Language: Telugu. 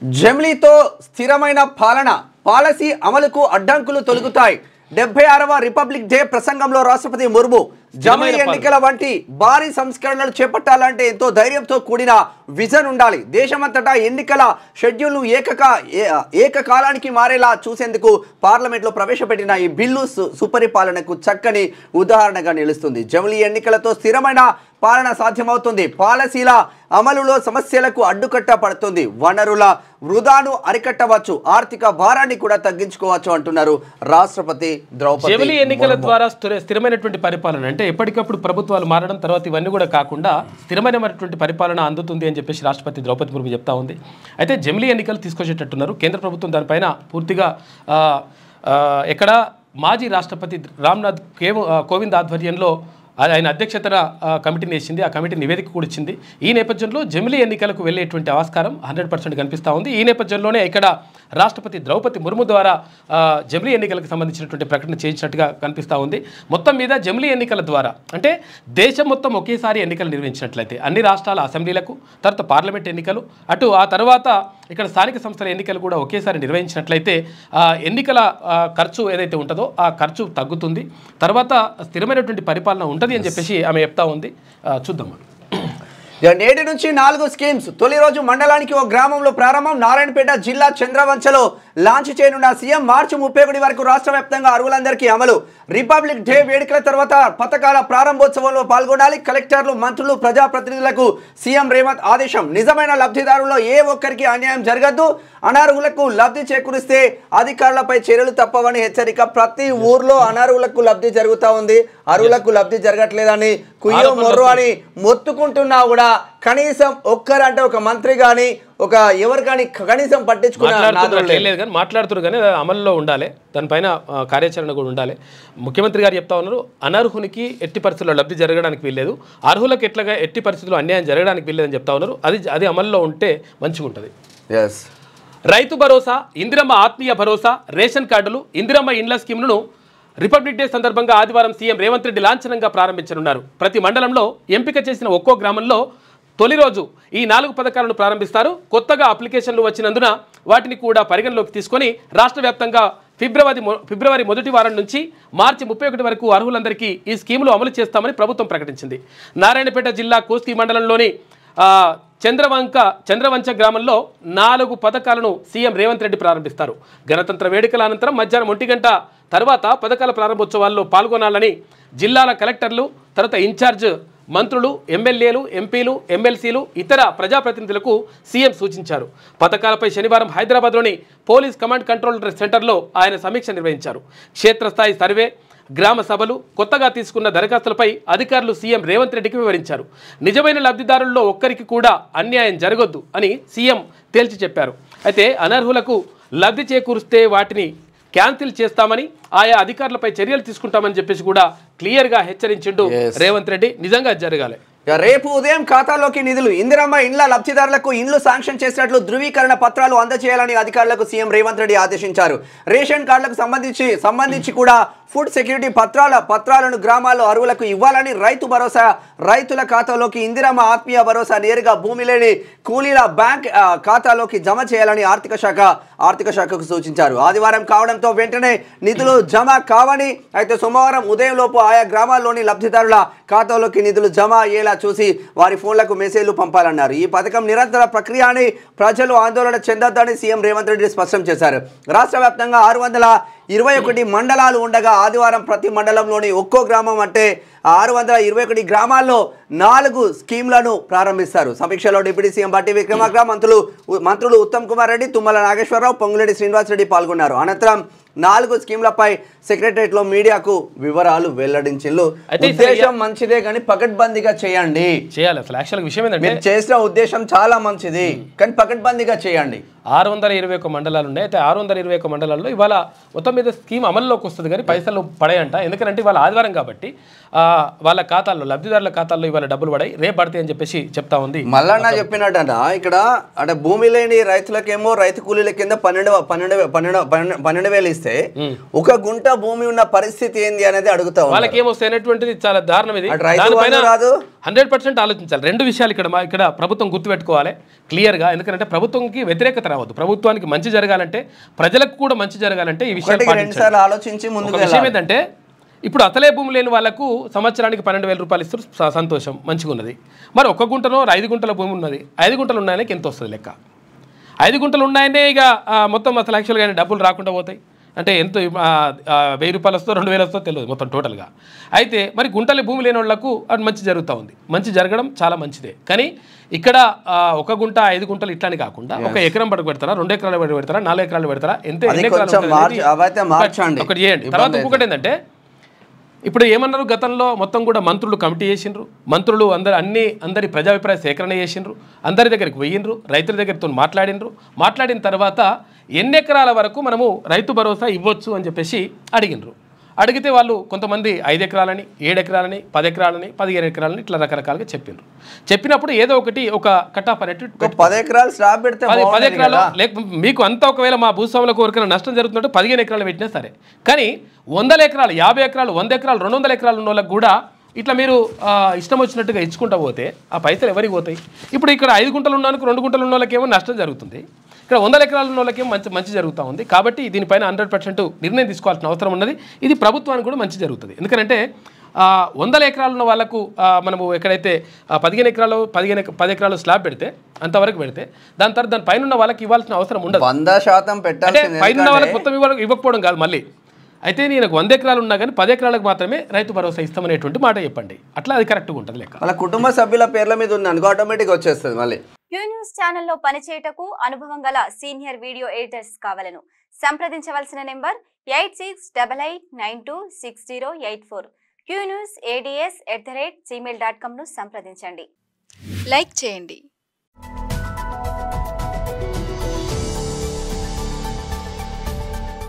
జమిలీతో స్థిరమైన పాలసీ అమలుకు అడ్డంకులు తొలగుతాయి. 76వ రిపబ్లిక్ డే ప్రసంగంలో రాష్ట్రపతి ముర్ము జమిలీ ఎన్నికల వంటి భారీ సంస్కరణలు చేపట్టాలంటే ఎంతో ధైర్యంతో కూడిన విజన్ ఉండాలి. దేశమంతటా ఎన్నికల షెడ్యూల్ను ఏకకాలానికి మారేలా చూసేందుకు పార్లమెంట్లో ప్రవేశపెట్టిన ఈ బిల్లు సుపరిపాలనకు చక్కని ఉదాహరణగా నిలుస్తుంది. జమిలీ ఎన్నికలతో స్థిరమైన పాలన సాధ్యమవుతుంది. పాలసీల అమలులో సమస్యలకు అడ్డుకట్ట పడుతుంది. వనరుల వృధాను అరికట్టవచ్చు, ఆర్థిక భారాన్ని కూడా తగ్గించుకోవచ్చు అంటున్నారు రాష్ట్రపతి ద్రౌపది. జమిలీ ఎన్నికల ద్వారా స్థిరమైనటువంటి పరిపాలన అంటే ఎప్పటికప్పుడు ప్రభుత్వాలు మారడం, తర్వాత ఇవన్నీ కూడా కాకుండా స్థిరమైనటువంటి పరిపాలన అందుతుంది అని చెప్పేసి రాష్ట్రపతి ద్రౌపది ముర్ము చెప్తా ఉంది. అయితే జమిలీ ఎన్నికలు తీసుకొచ్చేటట్టున్నారు. కేంద్ర ప్రభుత్వం దానిపైన పూర్తిగా ఎక్కడ మాజీ రాష్ట్రపతి రామ్నాథ్ కోవింద్ ఆధ్వర్యంలో ఆయన అధ్యక్షతన కమిటీని వేసింది. ఆ కమిటీ నివేదిక కూడా ఇచ్చింది. ఈ నేపథ్యంలో జమిలీ ఎన్నికలకు వెళ్ళేటువంటి ఆస్కారం 100% కనిపిస్తూ ఉంది. ఈ నేపథ్యంలోనే ఇక్కడ రాష్ట్రపతి ద్రౌపది ముర్ము ద్వారా జమిలీ ఎన్నికలకు సంబంధించినటువంటి ప్రకటన చేయించినట్టుగా కనిపిస్తూ ఉంది. మొత్తం మీద జమిలీ ఎన్నికల ద్వారా అంటే దేశం మొత్తం ఒకేసారి ఎన్నికలు నిర్వహించినట్లయితే అన్ని రాష్ట్రాల అసెంబ్లీలకు, తర్వాత పార్లమెంట్ ఎన్నికలు, ఆ తర్వాత ఇక్కడ స్థానిక సంస్థల ఎన్నికలు కూడా ఒకేసారి నిర్వహించినట్లయితే ఎన్నికల ఖర్చు ఏదైతే ఉంటుందో ఆ ఖర్చు తగ్గుతుంది. తర్వాత స్థిరమైనటువంటి పరిపాలన ఉంటుంది అని చెప్పేసి ఆమె చెప్తా ఉంది. చూద్దాం. నేటి నుంచి 4 స్కీమ్స్. తొలి రోజు మండలానికి ఓ గ్రామంలో ప్రారంభం. నారాయణపేట జిల్లా చంద్రవంచలో లాంచ్ చేయనున్న సీఎం. మార్చి 31 వరకు రాష్ట్ర వ్యాప్తంగా అర్హులందరికీ అమలు. రిపబ్లిక్ డే వేడుకల తర్వాత పథకాల ప్రారంభోత్సవంలో పాల్గొనాలి. కలెక్టర్లు, మంత్రులు, ప్రజాప్రతినిధులకు సీఎం రేవంత్ ఆదేశం. నిజమైన లబ్ధిదారుల్లో ఏ ఒక్కరికి అన్యాయం జరగద్దు. అనర్హులకు లబ్ధి చేకూరిస్తే అధికారులపై చర్యలు తప్పవని హెచ్చరిక. ప్రతి ఊర్లో అనర్హులకు లబ్ధి జరుగుతూ ఉంది, అర్హులకు లబ్ధి జరగట్లేదని కుయ్యో మొర్రు అని మొత్తుకుంటున్నా కూడా కనీసం ఒక్కరంటే ఒక మంత్రి కానీ ఒక ఎవరు కానీ కనీసం పట్టించుకున్నారు. మాట్లాడుతున్నారు కానీ అమల్లో ఉండాలి, దానిపైన కార్యాచరణ కూడా ఉండాలి. ముఖ్యమంత్రి గారు చెప్తా ఉన్నారు, అనర్హునికి ఎట్టి పరిస్థితుల్లో లబ్ధి జరగడానికి వీల్లేదు, అర్హులకు ఎట్టి పరిస్థితుల్లో అన్యాయం జరగడానికి వీల్లేదని చెప్తా ఉన్నారు. అది అమల్లో ఉంటే మంచిగా ఉంటుంది. రైతు భరోసా, ఇందిరమ్మ ఆత్మీయ భరోసా, రేషన్ కార్డులు, ఇందిరమ్మ ఇండ్ల స్కీమ్లను రిపబ్లిక్ డే సందర్భంగా ఆదివారం సీఎం రేవంత్ రెడ్డి లాంఛనంగా ప్రారంభించనున్నారు. ప్రతి మండలంలో ఎంపిక చేసిన ఒక్కో గ్రామంలో తొలి రోజు ఈ 4 పథకాలను ప్రారంభిస్తారు. కొత్తగా అప్లికేషన్లు వచ్చినందున వాటిని కూడా పరిగణలోకి తీసుకొని రాష్ట్ర వ్యాప్తంగా ఫిబ్రవరి మొదటి వారం నుంచి మార్చి 31 వరకు అర్హులందరికీ ఈ స్కీములు అమలు చేస్తామని ప్రభుత్వం ప్రకటించింది. నారాయణపేట జిల్లా కోస్తి మండలంలోని చంద్రవంచ గ్రామంలో 4 పథకాలను సీఎం రేవంత్ రెడ్డి ప్రారంభిస్తారు. గణతంత్ర వేడుకల అనంతరం మధ్యాహ్నం 1 గంట తర్వాత పథకాల ప్రారంభోత్సవాల్లో పాల్గొనాలని జిల్లాల కలెక్టర్లు, తర్వాత ఇన్ఛార్జ్ మంత్రులు, ఎమ్మెల్యేలు, ఎంపీలు, ఎమ్మెల్సీలు, ఇతర ప్రజాప్రతినిధులకు సీఎం సూచించారు. పథకాలపై శనివారం హైదరాబాద్లోని పోలీస్ కమాండ్ కంట్రోల్ సెంటర్లో ఆయన సమీక్ష నిర్వహించారు. క్షేత్రస్థాయి సర్వే, గ్రామ సభలు, కొత్తగా తీసుకున్న దరఖాస్తులపై అధికారులు సీఎం రేవంత్ రెడ్డికి వివరించారు. నిజమైన లబ్ధిదారుల్లో ఒక్కరికి కూడా అన్యాయం జరగొద్దు అని సీఎం తేల్చి చెప్పారు. అయితే అనర్హులకు లబ్ధి చేకూరిస్తే వాటిని క్యాన్సిల్ చేస్తామని, ఆయా అధికారులపై చర్యలు తీసుకుంటామని చెప్పేసి కూడా క్లియర్గా హెచ్చరించిండు రేవంత్ రెడ్డి. నిజంగా జరగాలి. రేపు ఉదయం ఖాతాలోకి నిధులు. ఇందిరమ్మ ఇండ్ల లబ్ధిదారులకు ఇండ్లు శాంక్షన్ చేసినట్లు ధృవీకరణ పత్రాలు అందజేయాలని అధికారులకు సీఎం రేవంత్ రెడ్డి ఆదేశించారు. రేషన్ కార్డులకు సంబంధించి కూడా ఫుడ్ సెక్యూరిటీ పత్రాలను గ్రామాల్లో అర్హులకు ఇవ్వాలని, రైతు భరోసా రైతుల ఖాతాలోకి, ఇందిరమ్మ ఆత్మీయ భరోసా నేరుగా భూమి లేని కూలీల బ్యాంక్ ఖాతాలోకి జమ చేయాలని ఆర్థిక శాఖకు సూచించారు. ఆదివారం కావడంతో వెంటనే నిధులు జమ కావని, అయితే సోమవారం ఉదయం లోపు ఆయా గ్రామాల్లోని లబ్ధిదారుల ఖాతాలోకి నిధులు జమ అయ్యేలా చూసి వారి ఫోన్లకు మెసేజ్లు పంపాలన్నారు. ఈ పథకం నిరంతర ప్రక్రియ అని, ప్రజలు ఆందోళన చెందొద్దని సీఎం రేవంత్ రెడ్డి స్పష్టం చేశారు. రాష్ట్ర వ్యాప్తంగా 621 మండలాలు ఉండగా ఆదివారం ప్రతి మండలంలోని ఒక్కో గ్రామం అంటే 621 గ్రామాల్లో 4 స్కీమ్లను ప్రారంభిస్తారు. సమీక్షలో డిప్యూటీ సీఎం బట్టి విక్రమార్క, మంత్రులు ఉత్తమ్ కుమార్ రెడ్డి, తుమ్మల నాగేశ్వరరావు, పొంగులేటి శ్రీనివాసరెడ్డి పాల్గొన్నారు. అనంతరం 4 స్కీమ్లపై సెక్రటరియట్లో మీడియాకు వివరాలు వెల్లడించారు. ఉద్దేశం మంచిదే కానీ పకడ్బందీగా చేయాలి. అసలు యాక్చువల్ విషయం ఏంటంటే చేసిన ఉద్దేశం చాలా మంచిది కానీ పకడ్బందీగా చేయండి. 621 మండలాలు ఉన్నాయి. అయితే 621 మండలాల్లో ఇవాళ మొత్తం మీద స్కీమ్ అమల్లోకి వస్తుంది కానీ పైసలు పడాయంట. ఎందుకంటే ఇవాళ ఆదివారం కాబట్టి వాళ్ళ ఖాతాల్లో, లబ్ధిదారుల ఖాతాల్లో ఇవాళ డబ్బులు పడాయి, రేపు పడతాయి అని చెప్పేసి చెప్తా ఉంది. మల్లన్న చెప్పినట్ట ఇక్కడ అంటే భూమి లేని రైతులకేమో రైతు కూలీల కింద 12,000 ఇస్తే 1 గుంట భూమి ఉన్న పరిస్థితి ఏంది అనేది అడుగుతా. వాళ్ళకి ఏమొస్తాయి అనేటువంటిది చాలా దారుణం. ఇది రాదు, 100% ఆలోచించాలి. రెండు విషయాలు ఇక్కడ ప్రభుత్వం గుర్తుపెట్టుకోవాలి క్లియర్గా. ఎందుకంటే ప్రభుత్వంకి వ్యతిరేకత రావద్దు. ప్రభుత్వానికి మంచి జరగాలంటే, ప్రజలకు కూడా మంచి జరగాలంటే ఈ విషయాలు ఆలోచించి ముందుకు విషయం ఏంటంటే, ఇప్పుడు అసలే భూమి లేని వాళ్ళకు సంవత్సరానికి 12,000 రూపాయలు ఇస్తారు, సంతోషం, మంచిగా ఉన్నది. మరి 1 గుంటలో 5 గుంటల భూమి ఉన్నది, 5 గుంటలు ఉన్నాయని ఎంత వస్తుంది లెక్క? 5 గుంటలు ఉన్నాయనే ఇక మొత్తం అసలు యాక్చువల్గా డబ్బులు రాకుండా పోతాయి. అంటే ఎంత 1000 రూపాయలు వస్తో 2000 వస్తో తెలియదు మొత్తం టోటల్గా. అయితే మరి గుంటల భూమి లేని వాళ్ళకు అది మంచి జరుగుతూ ఉంది. మంచి జరగడం చాలా మంచిదే. కానీ ఇక్కడ 1 గుంట 5 గుంటలు ఇట్లానే కాకుండా 1 ఎకరం పడకు పెడతారా, 2 ఎకరాలు పడకు పెడతారా, 4 ఎకరాలు పెడతారా, ఎంత ఎన్ని ఎకరాలు ఒకటి చేయండి. తర్వాత ఇంకొకటి ఏంటంటే, ఇప్పుడు ఏమన్నారు, గతంలో మొత్తం కూడా మంత్రులు కమిటీ చేసిండ్రు, మంత్రులు అందరి ప్రజాభిప్రాయ సేకరణ చేసిండ్రు, అందరి దగ్గరికి పోయిండ్రు, రైతుల దగ్గరతో మాట్లాడిన తర్వాత ఎన్ని ఎకరాల వరకు మనము రైతు భరోసా ఇవ్వచ్చు అని చెప్పేసి అడిగినరు. అడిగితే వాళ్ళు కొంతమంది 5 ఎకరాలని, 7 ఎకరాలని, 10 ఎకరాలని, 15 ఎకరాలని ఇట్లా రకరకాలుగా చెప్పినారు. చెప్పినప్పుడు ఏదో ఒకటి ఒక కటాఫ్ అనేటి 10 ఎకరాలు స్లాబ్ పెడితే 10 ఎకరాలు మీకు అంతా ఒకవేళ మా భూస్వాములకు ఎవరికైనా నష్టం జరుగుతున్నట్టు 15 ఎకరాలు పెట్టినా సరే. కానీ 100 ఎకరాలు, 50 ఎకరాలు, 100 ఎకరాలు, 200 ఎకరాలు ఉన్న వాళ్ళకి కూడా ఇట్లా మీరు ఇష్టం వచ్చినట్టుగా ఇచ్చుకుంటూ పోతే ఆ పైసలు ఎవరికి పోతాయి? ఇప్పుడు ఇక్కడ 5 గుంటలు ఉన్నందుకు 2 గుంటలు ఉన్న వాళ్ళకేమో నష్టం జరుగుతుంది, ఇక్కడ 100 ఎకరాలు ఉన్న వాళ్ళకేమో మంచి జరుగుతూ ఉంది. కాబట్టి దీనిపైన 100% నిర్ణయం తీసుకోవాల్సిన అవసరం ఉన్నది. ఇది ప్రభుత్వానికి కూడా మంచి జరుగుతుంది. ఎందుకంటే 100 ఎకరాలు ఉన్న వాళ్ళకు మనము ఎక్కడైతే 15 ఎకరాలు 10 ఎకరాలు స్లాబ్ పెడితే అంతవరకు పెడితే దాని తర్వాత దాని పైన ఉన్న వాళ్ళకి ఇవ్వాల్సిన అవసరం ఉండదు. 100% పెట్టాలి. పైన ఉన్న వాళ్ళకి మొత్తం ఇవ్వకపోవడం కాదు మళ్ళీ. అయితే నేను 100 ఎకరాలు ఉన్నా కానీ 10 ఎకరాలకు మాత్రమే రైతు భరోసా ఇస్తామనేటువంటి మాట చెప్పండి. అట్లా అది కరెక్ట్గా ఉంటుంది లెక్క. వాళ్ళ కుటుంబ సభ్యుల పేర్ల మీద ఉంది అనుకో, ఆటోమేటిక్గా వచ్చేస్తుంది మళ్ళీ. క్యూ న్యూస్ ఛానల్లో పనిచేయటకు అనుభవం గల సీనియర్ వీడియో ఎడిటర్స్ కావాలను సంప్రదించవలసిన నెంబర్ 8688926084. qnewsads@gmail.com ను సంప్రదించండి. లైక్ చేయండి,